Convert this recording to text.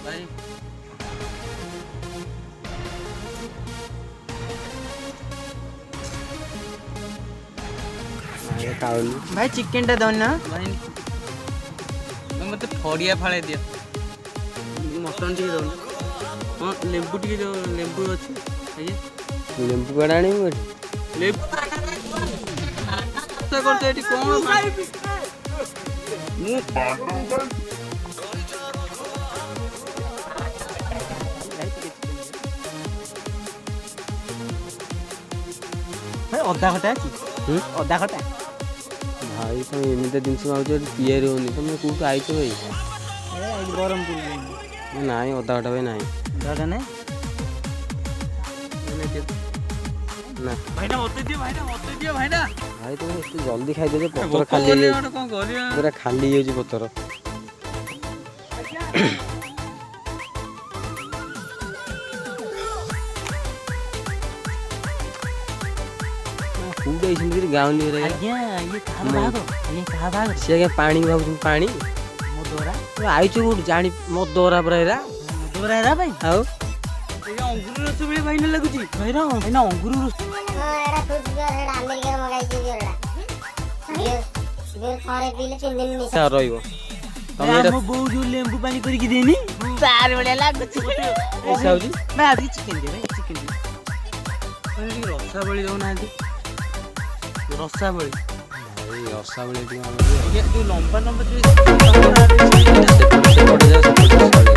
भाई भाई चिकन टा दो ना भाई मत फड़िया फाड़े दियो मटन टी दो हाँ लेंबू टी दो लेंबू अच्छे लेंबू कड़ा आनी लेंबू करते एटी कौन मु भाई अदा खटा अछि अदा खटा भाई तुम एमती जिन मांग तैयारी होनी तुम कौट आईच भाई गरम ना अदा घटा भाई ना दादा नहीं ना भाईना मत दियो भाईना भाई तुम इतने जल्दी खाई दे पतर खाली कौन करिया पूरा खाली हो पतर गाँवली आज्ञा ये कहा भाग सी आज्ञा पानी भाव पानी मो दोरा आईच कौट जानी मो दोरा पूरा एरा दोरा है भाई आओ अंगुर रस बड़े भाईना लगुची भाईना भाईना अंगुर एड़ा फ्रूट जर एड़ा अमेरिका मगाई छी एड़ा ये थोड़े पीले 3 दिन में रहिबो हम बहु जो लेंबू पानी करके देनी तार बढ़िया लागुची ऐसा होजी मैं आज चिकन दे भाई चिकन दे रसा बड़ी दो ना रसा बड़ी भाई रसा बड़ी जो लंबा लंबा जो सेपटे